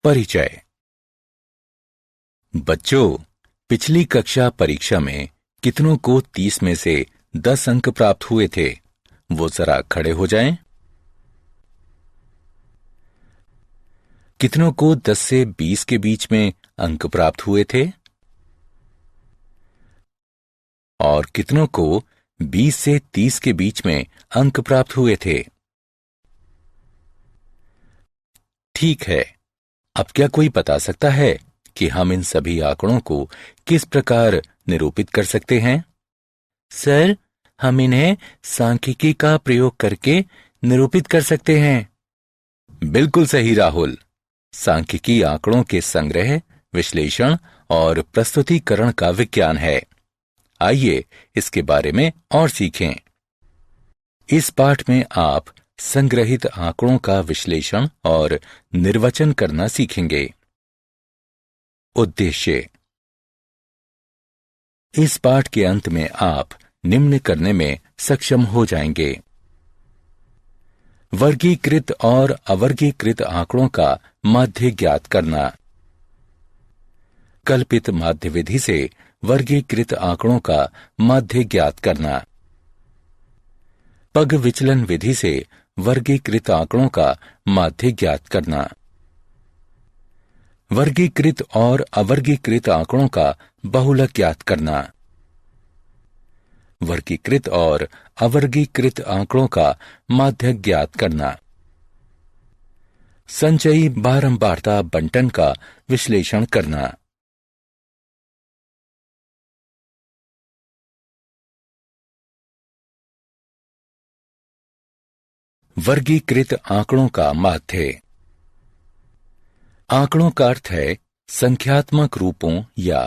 परिचय। बच्चों, पिछली कक्षा परीक्षा में कितनों को 30 में से 10 अंक प्राप्त हुए थे? वो जरा खड़े हो जाएं। कितनों को 10 से 20 के बीच में अंक प्राप्त हुए थे? और कितनों को 20 से 30 के बीच में अंक प्राप्त हुए थे? ठीक है। अब क्या कोई बता सकता है कि हम इन सभी आंकड़ों को किस प्रकार निरूपित कर सकते हैं? सर, हम इन्हें सांख्यिकी का प्रयोग करके निरूपित कर सकते हैं। बिल्कुल सही राहुल। सांख्यिकी आंकड़ों के संग्रह, विश्लेषण और प्रस्तुतिकरण का विज्ञान है। आइए इसके बारे में और सीखें। इस पाठ में आप संग्रहित आंकड़ों का विश्लेषण और निर्वचन करना सीखेंगे। उद्देश्य। इस पाठ के अंत में आप निम्न करने में सक्षम हो जाएंगे: वर्गीकृत और अवर्गीकृत आंकड़ों का माध्य ज्ञात करना, कल्पित माध्य विधि से वर्गीकृत आंकड़ों का माध्य ज्ञात करना, पग विचलन विधि से वर्गीकृत आंकड़ों का माध्य ज्ञात करना, वर्गीकृत और अवर्गीकृत आंकड़ों का बहुलक ज्ञात करना, वर्गीकृत और अवर्गीकृत आंकड़ों का माध्य ज्ञात करना, संचयी बारंबारता बंटन का विश्लेषण करना। वर्गीकृत आंकड़ों का माध्य। आंकड़ों का अर्थ है संख्यात्मक रूपों या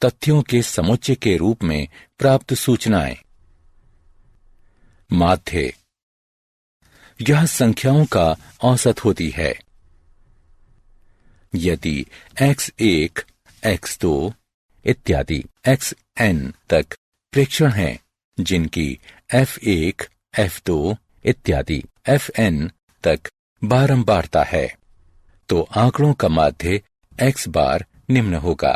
तथ्यों के समुच्चय के रूप में प्राप्त सूचनाएं। माध्य यह संख्याओं का औसत होती है। यदि x1, x2 इत्यादि xn तक प्रेक्षण हैं, जिनकी f1, f2 इत्यादि fn तक बारंबारता है, तो आंकड़ों का माध्य x बार निम्न होगा।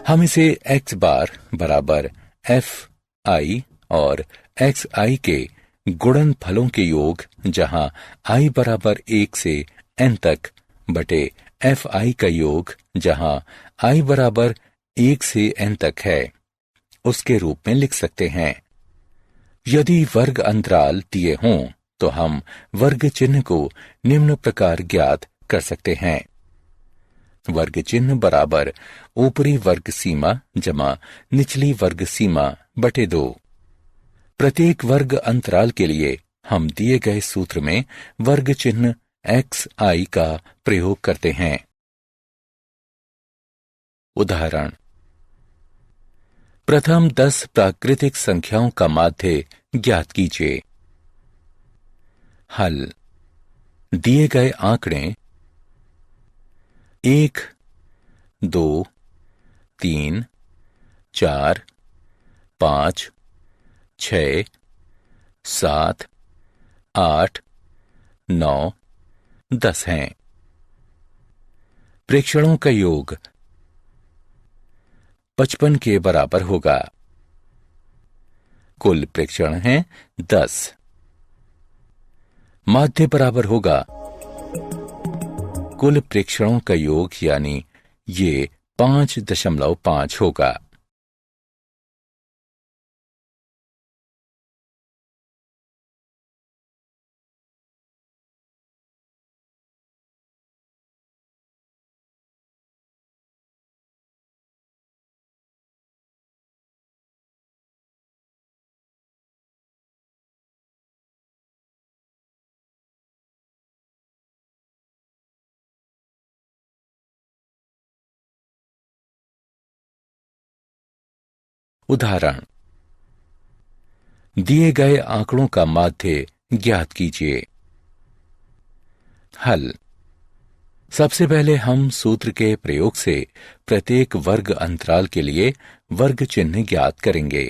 हम इसे x बार बराबर fi और xi के गुणनफलों के योग, जहां i बराबर 1 से n तक बटे fi का योग, जहां i बराबर 1 से n तक है, उसके रूप में लिख सकते हैं। यदि वर्ग अंतराल दिए हों तो हम वर्ग चिन्ह को निम्न प्रकार ज्ञात कर सकते हैं: वर्ग चिन्ह बराबर ऊपरी वर्ग सीमा जमा निचली वर्ग सीमा बटे 2। प्रत्येक वर्ग अंतराल के लिए हम दिए गए सूत्र में वर्ग चिन्ह xi का प्रयोग करते हैं। उदाहरण: प्रथम 10 प्राकृतिक संख्याओं का माध्य ज्ञात कीजिए। हल: दिए गए आंकड़े 1, 2, 3, 4, 5, 6, 7, 8, 9, 10 हैं। प्रेक्षणों का योग 55 के बराबर होगा। कुल प्रेक्षण हैं 10। माध्य बराबर होगा कुल प्रेक्षणों का योग, यानी ये 5.5 होगा। उदाहरण: दिए गए आंकड़ों का माध्य ज्ञात कीजिए। हल: सबसे पहले हम सूत्र के प्रयोग से प्रत्येक वर्ग अंतराल के लिए वर्ग चिन्ह ज्ञात करेंगे।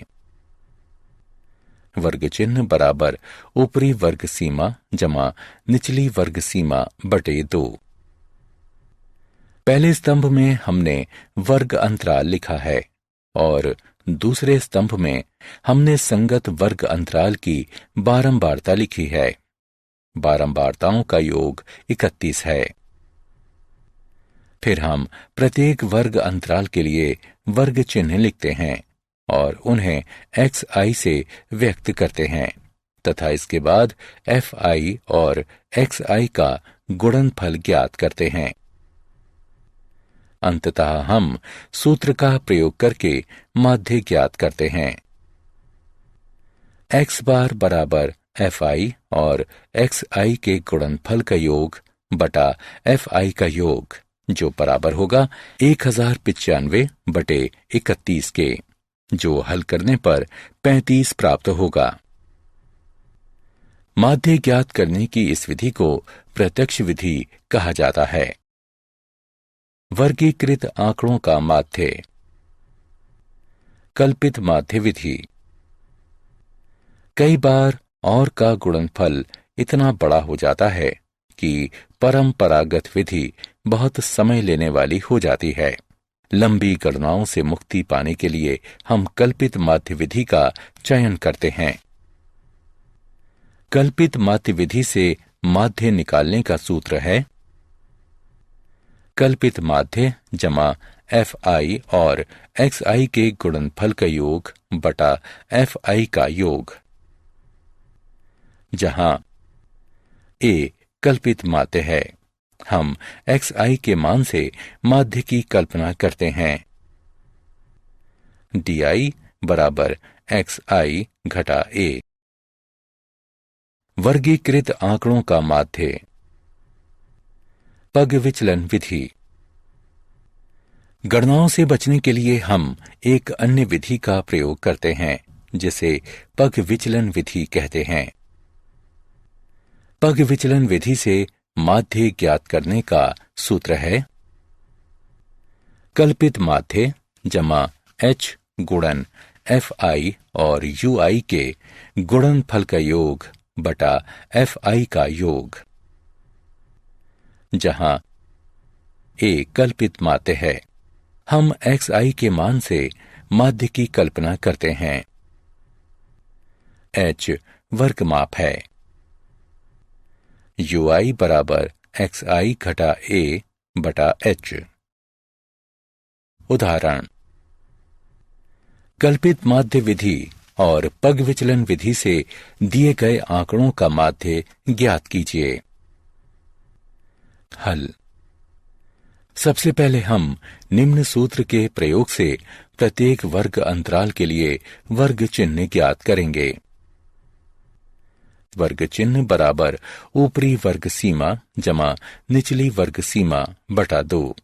वर्ग चिन्ह बराबर ऊपरी वर्ग सीमा जमा निचली वर्ग सीमा बटे 2। पहले स्तंभ में हमने वर्ग अंतराल लिखा है और दूसरे स्तंभ में हमने संगत वर्ग अंतराल की बारंबारता लिखी है। बारंबारताओं का योग 31 है। फिर हम प्रत्येक वर्ग अंतराल के लिए वर्ग चिन्ह लिखते हैं और उन्हें xi से व्यक्त करते हैं तथा इसके बाद fi और xi का गुणनफल ज्ञात करते हैं। अंततः हम सूत्र का प्रयोग करके माध्य ज्ञात करते हैं। x बार बराबर fi और xi के गुणनफल का योग बटा fi का योग, जो बराबर होगा 1095 बटे 31 के, जो हल करने पर 35 प्राप्त होगा। माध्य ज्ञात करने की इस विधि को प्रत्यक्ष विधि कहा जाता है। वर्गीकृत आंकड़ों का माध्य। कल्पित माध्य विधि। कई बार और का गुणनफल इतना बड़ा हो जाता है कि परंपरागत विधि बहुत समय लेने वाली हो जाती है। लंबी गणनाओं से मुक्ति पाने के लिए हम कल्पित माध्य विधि का चयन करते हैं। कल्पित माध्य विधि से माध्य निकालने का सूत्र है कल्पित माध्य जमा fi और xi के गुणनफल का योग बटा fi का योग, जहां a कल्पित माध्य है। हम xi के मान से माध्य की कल्पना करते हैं। di बराबर xi घटा a। वर्गीकृत आंकड़ों का माध्य। पग विचलन विधि। गणनाओं से बचने के लिए हम एक अन्य विधि का प्रयोग करते हैं जिसे पग विचलन विधि कहते हैं। पग विचलन विधि से माध्य ज्ञात करने का सूत्र है कल्पित माध्य जमा h गुणन fi और ui के गुणनफल का योग बटा fi का योग, जहां a कल्पित माध्य है। हम xi के मान से माध्य की कल्पना करते हैं। h वर्ग माप है। ui बराबर xi घटा a बटा h। उदाहरण। कल्पित माध्य विधि और पग विचलन विधि से दिए गए आंकड़ों का माध्य ज्ञात कीजिए। हल। सबसे पहले हम निम्न सूत्र के प्रयोग से प्रत्येक वर्ग अंतराल के लिए वर्ग चिन्ह ज्ञात करेंगे। वर्ग चिन्ह बराबर ऊपरी वर्ग सीमा जमा निचली वर्ग सीमा बटा 2।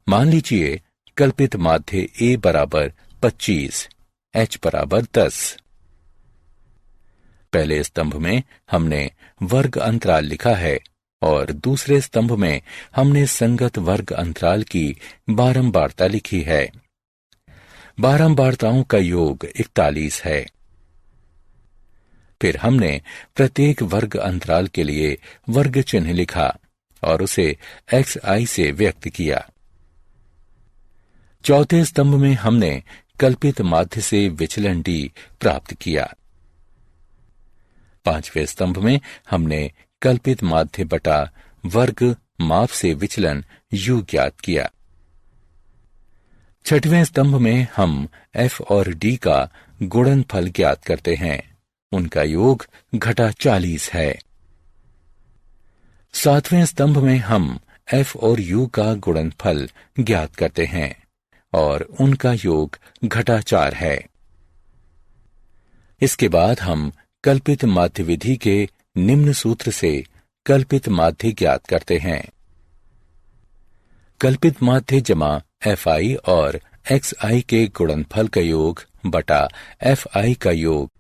मान लीजिए कल्पित माध्य a बराबर 25, h बराबर 10। पहले स्तंभ में हमने वर्ग अंतराल लिखा है और दूसरे स्तंभ में हमने संगत वर्ग अंतराल की बारंबारता लिखी है। बारंबारताओं का योग 41 है। फिर हमने प्रत्येक वर्ग अंतराल के लिए वर्ग चिन्ह लिखा और उसे xi से व्यक्त किया। चौथे स्तंभ में हमने कल्पित माध्य से विचलन d प्राप्त किया। पांचवें स्तंभ में हमने कल्पित माध्य बटा वर्ग माप से विचलन u ज्ञात किया। छठवें स्तंभ में हम f और d का गुणनफल ज्ञात करते हैं। उनका योग घटा 40 है। सातवें स्तंभ में हम f और u का गुणनफल ज्ञात करते हैं और उनका योग घटा 4 है। इसके बाद हम कल्पित माध्य विधि के निम्न सूत्र से कल्पित माध्य ज्ञात करते हैं। कल्पित माध्य जमा fi और xi के गुणनफल का योग बटा fi का योग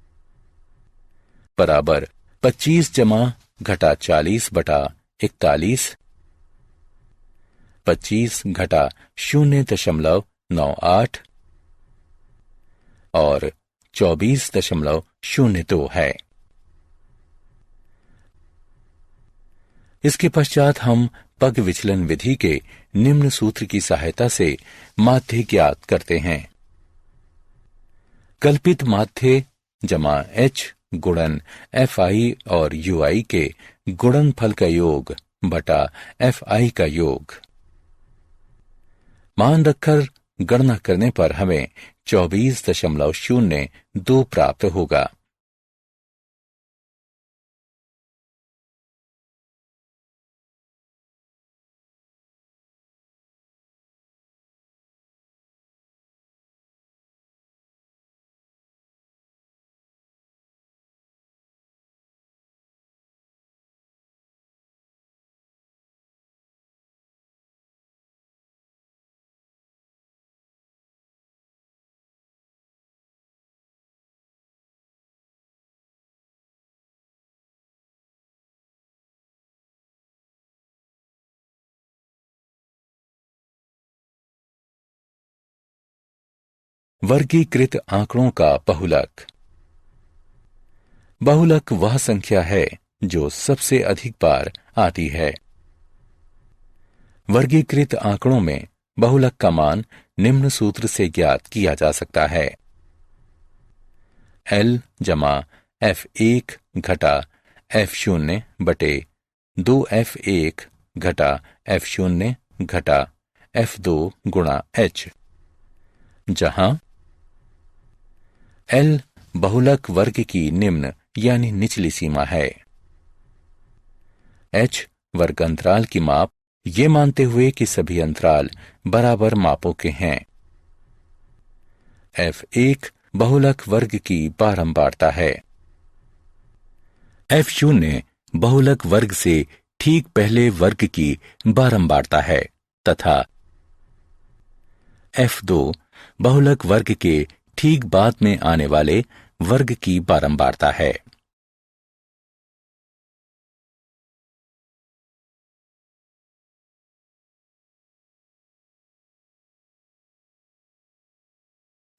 बराबर 25 जमा घटा 40 बटा 41, 25 घटा 0.98 और 24.02 है। इसके पश्चात हम पग विचलन विधि के निम्न सूत्र की सहायता से माध्य ज्ञात करते हैं। कल्पित माध्य जमा h गुणन fi और ui के गुणनफल का योग बटा fi का योग। मान रखकर गणना करने पर हमें 24.02 प्राप्त होगा। वर्गीकृत आंकड़ों का बहुलक। बहुलक वह संख्या है जो सबसे अधिक बार आती है। वर्गीकृत आंकड़ों में बहुलक का मान निम्न सूत्र से ज्ञात किया जा सकता है। L जमा F1 घटा F0 बटे 2F1 घटा F0 घटा F2 गुणा H, जहां L बहुलक वर्ग की निम्न यानी निचली सीमा है। H वर्ग अंतराल की माप, ये मानते हुए कि सभी अंतराल बराबर मापों के हैं। F1 बहुलक वर्ग की बारंबारता है। F0 बहुलक वर्ग से ठीक पहले वर्ग की बारंबारता है तथा F2 बहुलक वर्ग के ठीक बाद में आने वाले वर्ग की बारंबारता है।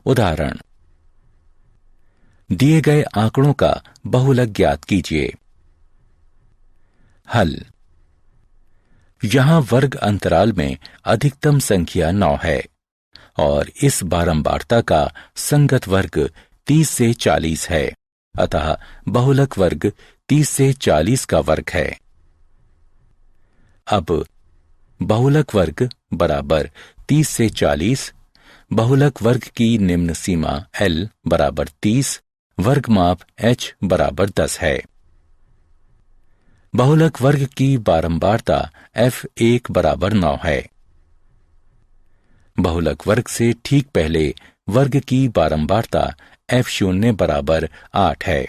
उदाहरण, दिए गए आंकड़ों का बहुलक ज्ञात कीजिए। हल। यहां वर्ग अंतराल में अधिकतम संख्या 9 है और इस बारंबारता का संगत वर्ग 30 से 40 है, अतः बहुलक वर्ग 30 से 40 का वर्ग है। अब बहुलक वर्ग बराबर 30 से 40, बहुलक वर्ग की निम्न सीमा L बराबर 30, वर्ग माप H बराबर 10 है। बहुलक वर्ग की बारंबारता F1 बराबर 9 है। बहुलक वर्ग से ठीक पहले वर्ग की बारंबारता F0 बराबर 8 है।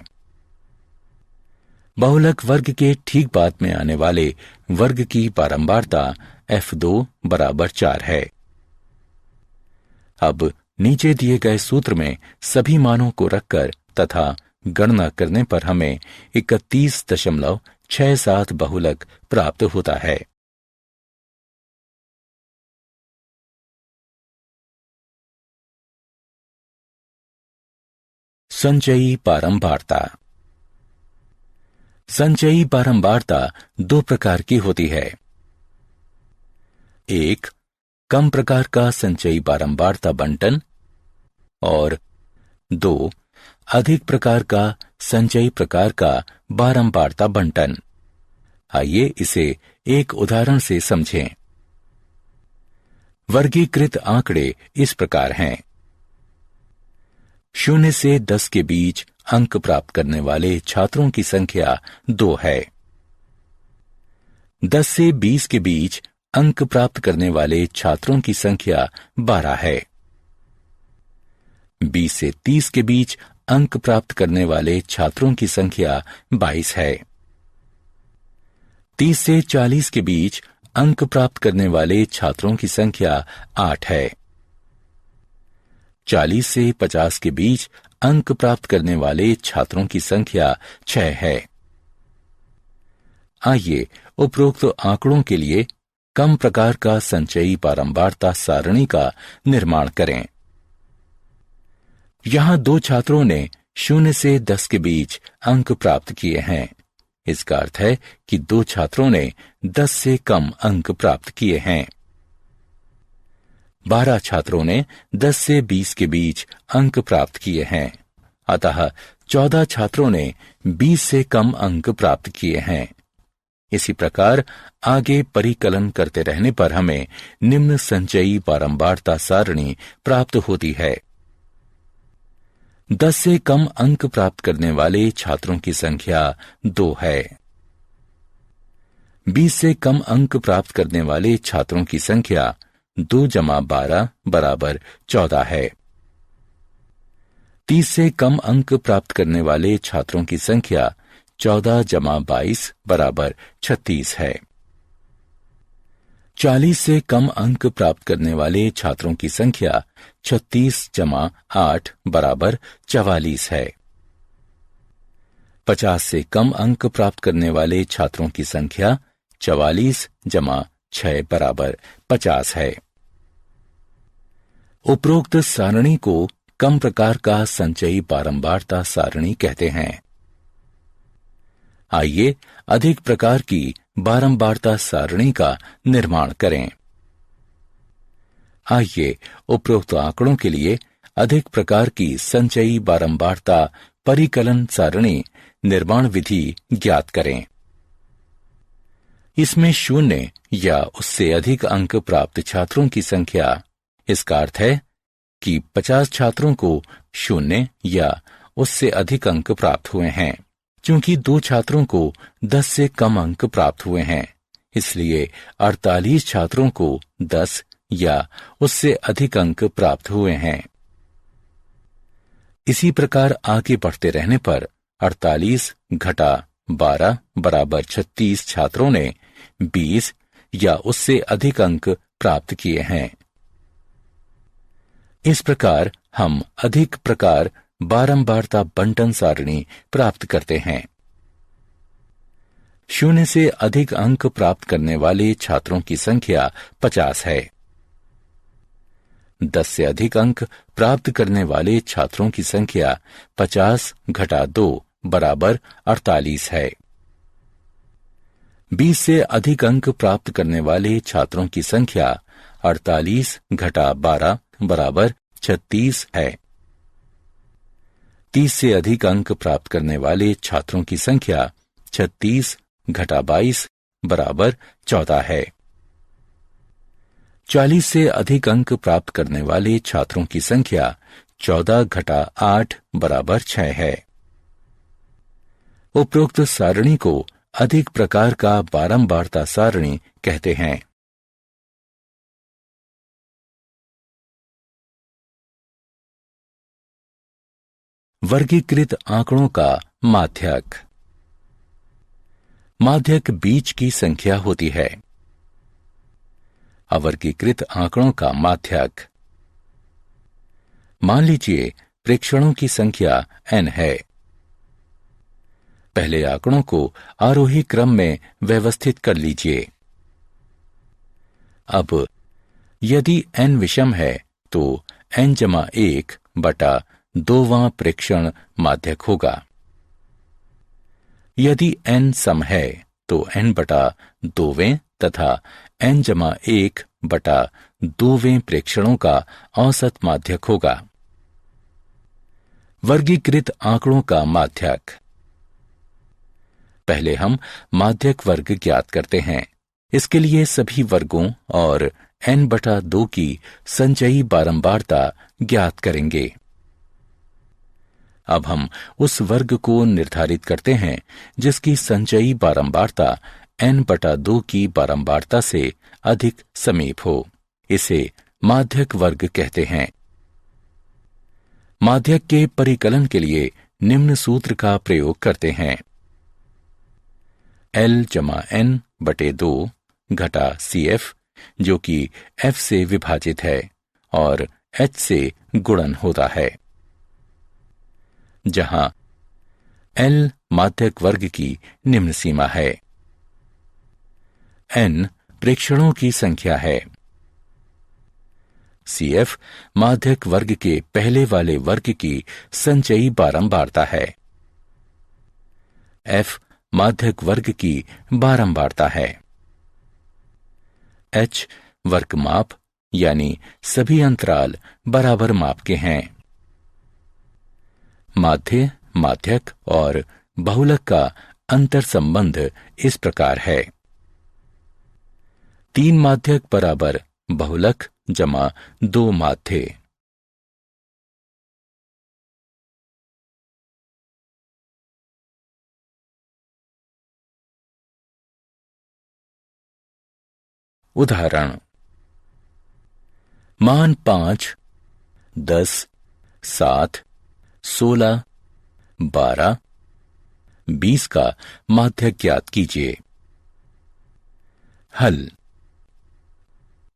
बहुलक वर्ग के ठीक बाद में आने वाले वर्ग की बारंबारता F2 बराबर 4 है। अब नीचे दिए गए सूत्र में सभी मानों को रखकर तथा गणना करने पर हमें 31.67 बहुलक प्राप्त होता है। संचयी बारंबारता। संचयी बारंबारता 2 प्रकार की होती है। एक, कम प्रकार का संचयी बारंबारता बंटन और 2, अधिक प्रकार का संचयी प्रकार का बारंबारता बंटन। आइए इसे एक उदाहरण से समझें। वर्गीकृत आंकड़े इस प्रकार हैं। 0 से 10 के बीच अंक प्राप्त करने वाले छात्रों की संख्या 2 है। 10 से 20 के बीच अंक प्राप्त करने वाले छात्रों की संख्या 12 है। 20 से 30 के बीच अंक प्राप्त करने वाले छात्रों की संख्या 22 है। 30 से 40 के बीच अंक प्राप्त करने वाले छात्रों की संख्या 8 है। 40 से 50 के बीच अंक प्राप्त करने वाले छात्रों की संख्या 6 है। आइए उपरोक्त आंकड़ों के लिए कम प्रकार का संचयी बारंबारता सारणी का निर्माण करें। यहाँ 2 छात्रों ने 0 से 10 के बीच अंक प्राप्त किए हैं। इसका अर्थ है कि 2 छात्रों ने 10 से कम अंक प्राप्त किए हैं। 12 छात्रों ने 10 से 20 के बीच अंक प्राप्त किए हैं। अतः 14 छात्रों ने 20 से कम अंक प्राप्त किए हैं। इसी प्रकार आगे परिकलन करते रहने पर हमें निम्न संचयी बारंबारता सारणी प्राप्त होती है। 10 से कम अंक प्राप्त करने वाले छात्रों की संख्या 2 है। 20 से कम अंक प्राप्त करने वाले छात्रों की संख्या 2 जमा 12 बराबर 14 है। 30 से कम अंक प्राप्त करने वाले छात्रों की संख्या 14 जमा 22 बराबर 36 है। 40 से कम अंक प्राप्त करने वाले छात्रों की संख्या 36 जमा 8 बराबर 44 है। 50 से कम अंक प्राप्त करने वाले छात्रों की संख्या 44 जमा 6 बराबर 50 है। उपरोक्त सारणी को कम प्रकार का संचयी बारंबारता सारणी कहते हैं। आइए अधिक प्रकार की बारंबारता सारणी का निर्माण करें। आइए उपरोक्त आंकड़ों के लिए अधिक प्रकार की संचयी बारंबारता परिकलन सारणी निर्माण विधि ज्ञात करें। इसमें 0 या उससे अधिक अंक प्राप्त छात्रों की संख्या, इसका अर्थ है कि 50 छात्रों को 0 या उससे अधिक अंक प्राप्त हुए हैं। क्योंकि 2 छात्रों को 10 से कम अंक प्राप्त हुए हैं, इसलिए 48 छात्रों को 10 या उससे अधिक अंक प्राप्त हुए हैं। इसी प्रकार आगे बढ़ते रहने पर 48 घटा 12 बराबर 36 छात्रों ने 20 या उससे अधिक अंक प्राप्त किए हैं। इस प्रकार हम अधिक प्रकार बारंबारता बंटन सारणी प्राप्त करते हैं। 0 से अधिक अंक प्राप्त करने वाले छात्रों की संख्या 50 है। 10 से अधिक अंक प्राप्त करने वाले छात्रों की संख्या 50 घटा 2 बराबर 48 है। 20 से अधिक अंक प्राप्त करने वाले छात्रों की संख्या 48 घटा 12 बराबर 36 है। 30 से अधिक अंक प्राप्त करने वाले छात्रों की संख्या 36 घटा 22 बराबर 14 है। 40 से अधिक अंक प्राप्त करने वाले छात्रों की संख्या 14 घटा 8 बराबर 6 है। उपरोक्त सारणी को अधिक प्रकार का बारंबारता सारणी कहते हैं। वर्गीकृत आंकड़ों का माध्यक। माध्यक बीज की संख्या होती है। अवर्गीकृत आंकड़ों का माध्यक। मान लीजिए प्रेक्षणों की संख्या n है। पहले आंकड़ों को आरोही क्रम में व्यवस्थित कर लीजिए। अब यदि n विषम है तो n जमा 1 बटा 2वां प्रेक्षण माध्यक होगा। यदि n सम है तो n बटा 2वें तथा n जमा 1 बटा 2वें प्रेक्षणों का औसत माध्यक होगा। वर्गीकृत आंकड़ों का माध्यक। पहले हम माध्यक वर्ग ज्ञात करते हैं। इसके लिए सभी वर्गों और n बटा 2 की संचयी बारंबारता ज्ञात करेंगे। अब हम उस वर्ग को निर्धारित करते हैं जिसकी संचयी बारंबारता n बटा 2 की बारंबारता से अधिक समीप हो। इसे माध्यक वर्ग कहते हैं। माध्यक के परिकलन के लिए निम्न सूत्र का प्रयोग करते हैं। L जमा n बटे 2 घटा CF जो कि F से विभाजित है और H से गुणन होता है, जहां L माध्यक वर्ग की निम्न सीमा है। N प्रेक्षणों की संख्या है। CF माध्यक वर्ग के पहले वाले वर्ग की संचयी बारंबारता है। F माध्यक वर्ग की बारंबारता है। H वर्ग माप यानी सभी अंतराल बराबर माप के हैं। माध्य, माध्यक और बहुलक का अंतर संबंध इस प्रकार है। 3 माध्यक बराबर बहुलक जमा 2 माध्य। उदाहरण: मान 5, 10, 7, 16, 12, 20 का माध्यक ज्ञात कीजिए। हल: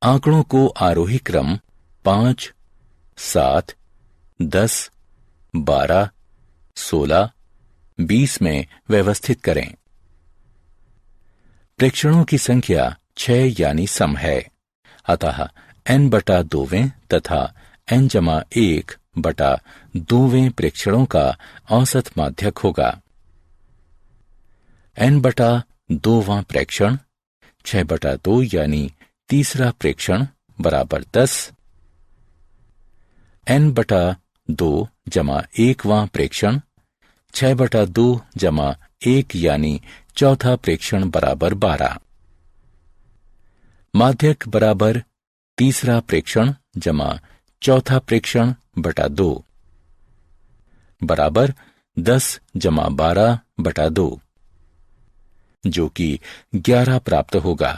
आंकड़ों को आरोही क्रम 5, 7, 10, 12, 16, 20 में व्यवस्थित करें। प्रेक्षणों की संख्या 6 यानी सम है, अतः n बटा 2वें तथा n जमा 1 बटा 2वें प्रेक्षणों का औसत माध्यक होगा। n बटा 2वां प्रेक्षण 6 बटा 2 यानी तीसरा प्रेक्षण बराबर 10। n बटा 2 जमा 1वां प्रेक्षण 6 बटा 2 जमा 1 यानी चौथा प्रेक्षण बराबर 12। माध्यक बराबर तीसरा प्रेक्षण जमा चौथा प्रेक्षण बटा 2 बराबर 10 जमा 12 बटा 2, जो कि 11 प्राप्त होगा।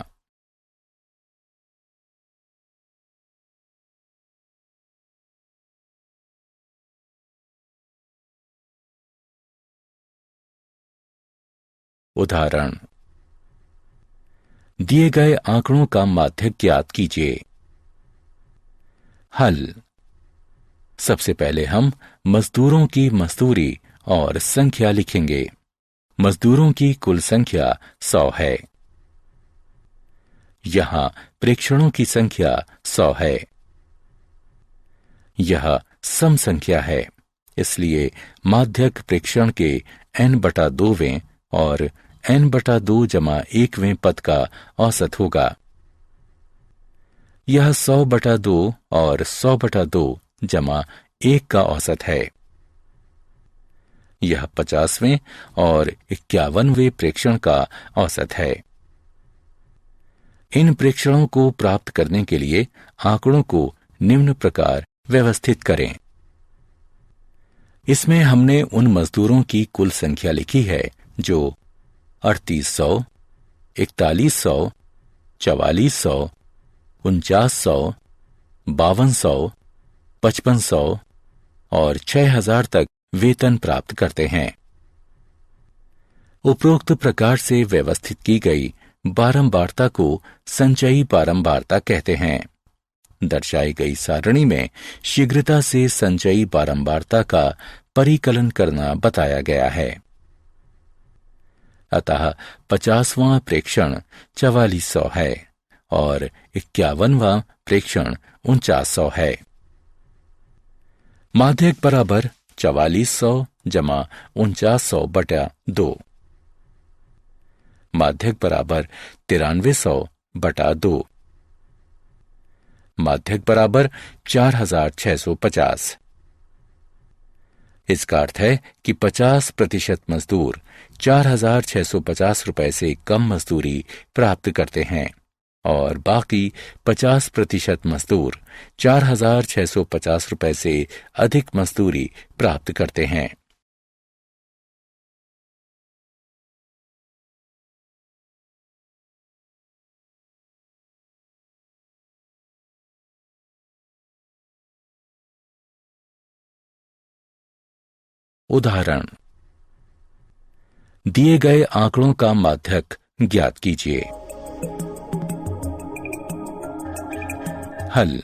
उदाहरण: दिए गए आंकड़ों का माध्यक ज्ञात कीजिए। हल: सबसे पहले हम मजदूरों की मजदूरी और संख्या लिखेंगे। मजदूरों की कुल संख्या 100 है। यहां प्रेक्षणों की संख्या 100 है। यह सम संख्या है, इसलिए माध्यक प्रेक्षण के n बटा 2वें और n बटा 2 जमा 1वें पद का औसत होगा। यह 100 बटा 2 और 100 बटा 2 जमा 1 का औसत है। यह 50वें और 51वें प्रेक्षण का औसत है। इन प्रेक्षणों को प्राप्त करने के लिए आंकड़ों को निम्न प्रकार व्यवस्थित करें। इसमें हमने उन मजदूरों की कुल संख्या लिखी है जो 3800, 4100, 4400, 4900, 5200, 5500 और 6000 तक वेतन प्राप्त करते हैं। उपरोक्त प्रकार से व्यवस्थित की गई बारंबारता को संचयी बारंबारता कहते हैं। दर्शाई गई सारणी में शीघ्रता से संचयी बारंबारता का परिकलन करना बताया गया है। अतः 50वां प्रेक्षण 4400 है और 51वां प्रेक्षण 4900 है। माध्यक बराबर 4400 जमा 4900 बटा 2। माध्यक बराबर 9300 बटा 2। माध्यक बराबर 4650। इसका अर्थ है कि 50% मजदूर 4650 रुपए से कम मजदूरी प्राप्त करते हैं और बाकी 50% मजदूर 4650 रुपए से अधिक मजदूरी प्राप्त करते हैं। उदाहरण: दिए गए आंकड़ों का माध्यक ज्ञात कीजिए। हल: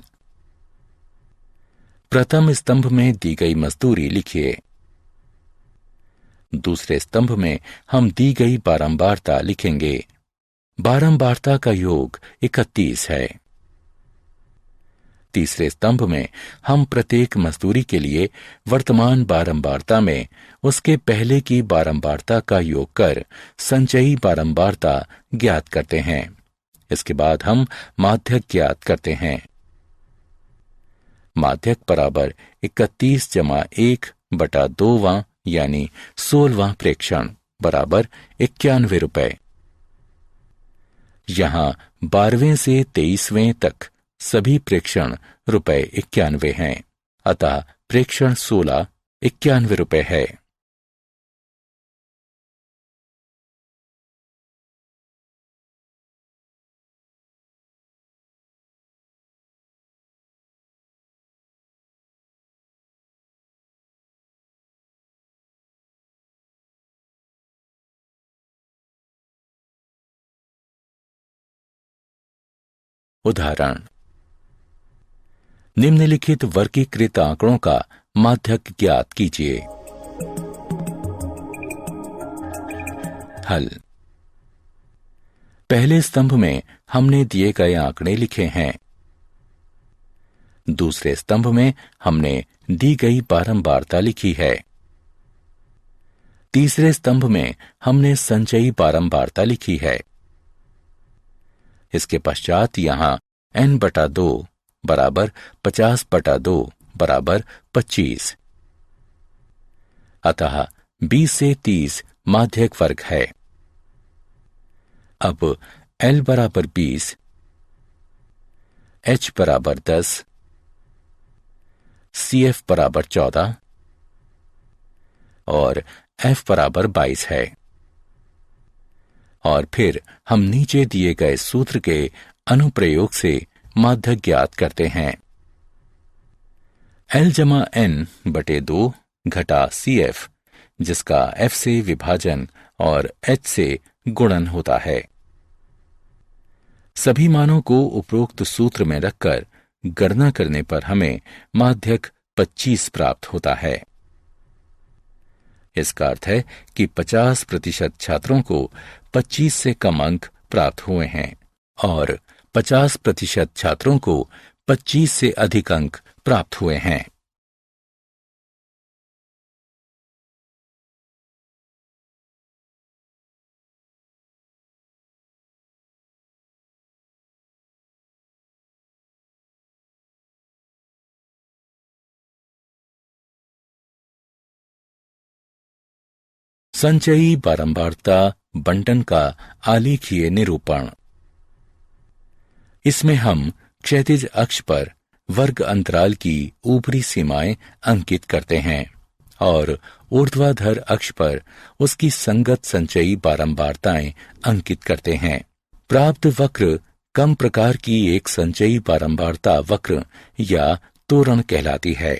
प्रथम स्तंभ में दी गई मजदूरी लिखिए। दूसरे स्तंभ में हम दी गई बारंबारता लिखेंगे। बारंबारता का योग 31 है। तीसरे स्तंभ में हम प्रत्येक मजदूरी के लिए वर्तमान बारंबारता में उसके पहले की बारंबारता का योग कर संचयी बारंबारता ज्ञात करते हैं। इसके बाद हम माध्यक ज्ञात करते हैं। माध्यक बराबर 31 जमा 1/2वां यानी 16वां प्रेक्षण बराबर 91 रुपए। यहां 12वें से 23वें तक सभी प्रेक्षण रुपए 91 हैं, अतः प्रेक्षण 16 91 रुपए है। उदाहरण, निम्नलिखित वर्गीकृत आंकड़ों का माध्यक ज्ञात कीजिए। हल। पहले स्तंभ में हमने दिए गए आंकड़े लिखे हैं। दूसरे स्तंभ में हमने दी गई बारंबारता लिखी है। तीसरे स्तंभ में हमने संचयी बारंबारता लिखी है। इसके पश्चात यहां n/2 बराबर 50/2 बराबर 25, अतः 20 से 30 माध्यक वर्ग है। अब L बराबर 20, H बराबर 10, CF बराबर 14 और F बराबर 22 है। और फिर हम नीचे दिए गए सूत्र के अनुप्रयोग से माध्यक ज्ञात करते हैं। L जमा n/2 घटा CF, जिसका F से विभाजन और H से गुणन होता है। सभी मानों को उपरोक्त सूत्र में रखकर गणना करने पर हमें माध्यक 25 प्राप्त होता है। इसका अर्थ है कि 50% छात्रों को 25 से कम अंक प्राप्त हुए हैं और 50% छात्रों को 25 से अधिक अंक प्राप्त हुए हैं। संचयी बारंबारता बंटन का आलेखीय निरूपण। इसमें हम क्षैतिज अक्ष पर वर्ग अंतराल की ऊपरी सीमाएं अंकित करते हैं और ऊर्ध्वाधर अक्ष पर उसकी संगत संचयी बारंबारताएं अंकित करते हैं। प्राप्त वक्र कम प्रकार की एक संचयी बारंबारता वक्र या तोरण कहलाती है।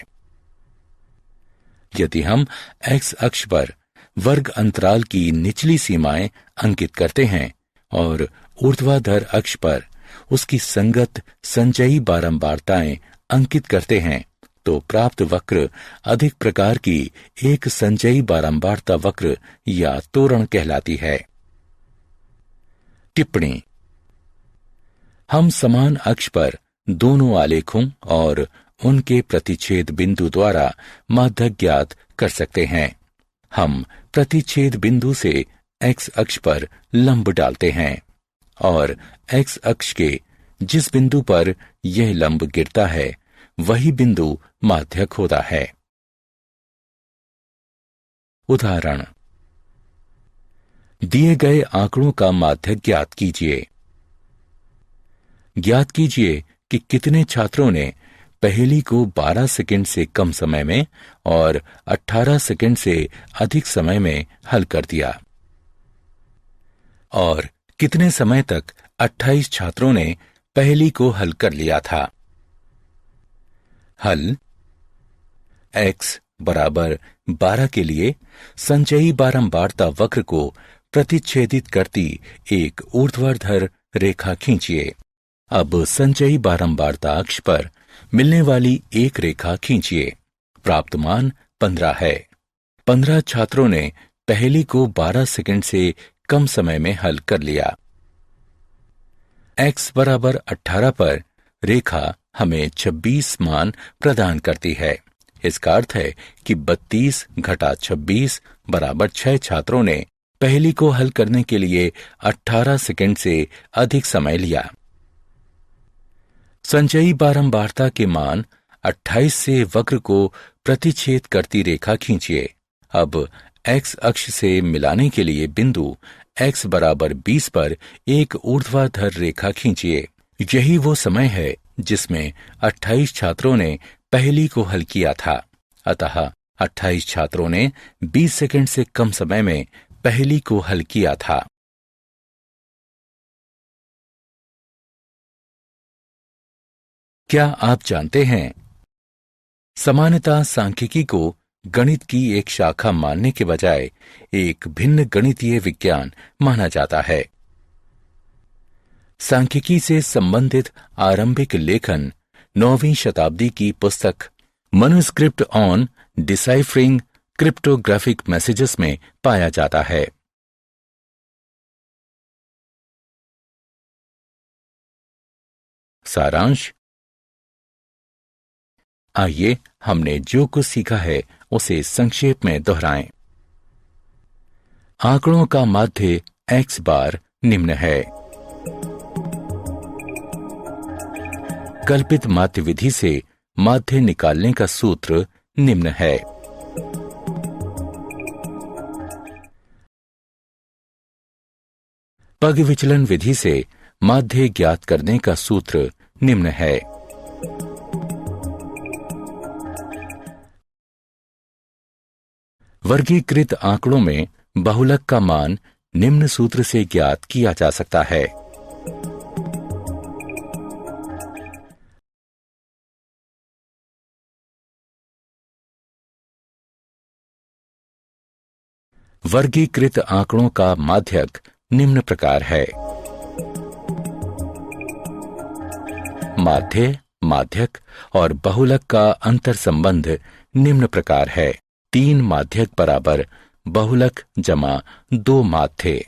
यदि हम एक्स अक्ष पर वर्ग अंतराल की निचली सीमाएं अंकित करते हैं और ऊर्ध्वाधर अक्ष पर उसकी संगत संचयी बारंबारताएं अंकित करते हैं, तो प्राप्त वक्र अधिक प्रकार की एक संचयी बारंबारता वक्र या तोरण कहलाती है। टिप्पणी। हम समान अक्ष पर दोनों आलेखों और उनके प्रतिच्छेद बिंदु द्वारा माध्यक ज्ञात कर सकते हैं। हम प्रतिच्छेद बिंदु से एक्स अक्ष पर लंब डालते हैं और एक्स अक्ष के जिस बिंदु पर यह लंब गिरता है वही बिंदु माध्यक होता है। उदाहरण, दिए गए आंकड़ों का माध्यक ज्ञात कीजिए। ज्ञात कीजिए कि कितने छात्रों ने पहेली को 12 सेकंड से कम समय में और 18 सेकंड से अधिक समय में हल कर दिया और कितने समय तक 28 छात्रों ने पहेली को हल कर लिया था। हल। x बराबर 12 के लिए संचयी बारंबारता वक्र को प्रतिच्छेदित करती एक ऊर्ध्वाधर रेखा खींचिए। अब संचयी बारंबारता अक्ष पर मिलने वाली एक रेखा खींचिए। प्राप्त मान 15 है। 15 छात्रों ने पहेली को 12 सेकंड से कम समय में हल कर लिया। x बराबर 18 पर रेखा हमें 26 मान प्रदान करती है। इसका अर्थ है कि 32 घटा 26 बराबर 6 छात्रों ने पहेली को हल करने के लिए 18 सेकंड से अधिक समय लिया। संचयी बारंबारता के मान 28 से वक्र को प्रतिच्छेद करती रेखा खींचिए। अब x अक्ष से मिलाने के लिए बिंदु x बराबर 20 पर एक ऊर्ध्वाधर रेखा खींचिए। यही वो समय है जिसमें 28 छात्रों ने पहेली को हल किया था। अतः 28 छात्रों ने 20 सेकंड से कम समय में पहेली को हल किया था। क्या आप जानते हैं, सामान्यतः सांख्यिकी को गणित की एक शाखा मानने के बजाय एक भिन्न गणितीय विज्ञान माना जाता है। सांख्यिकी से संबंधित आरंभिक लेखन 9वीं शताब्दी की पुस्तक manuscript on deciphering cryptographic messages में पाया जाता है। सारांश। आइए हमने जो कुछ सीखा है उसे संक्षेप में दोहराएं। आंकड़ों का माध्य x बार निम्न है। कल्पित माध्य विधि से माध्य निकालने का सूत्र निम्न है। पग विचलन विधि से माध्य ज्ञात करने का सूत्र निम्न है। वर्गीकृत आंकड़ों में बहुलक का मान निम्न सूत्र से ज्ञात किया जा सकता है। वर्गीकृत आंकड़ों का माध्यक निम्न प्रकार है। माध्य, माध्यक और बहुलक का अंतर संबंध निम्न प्रकार है। 3 माध्यक बराबर बहुलक जमा 2 माध्य।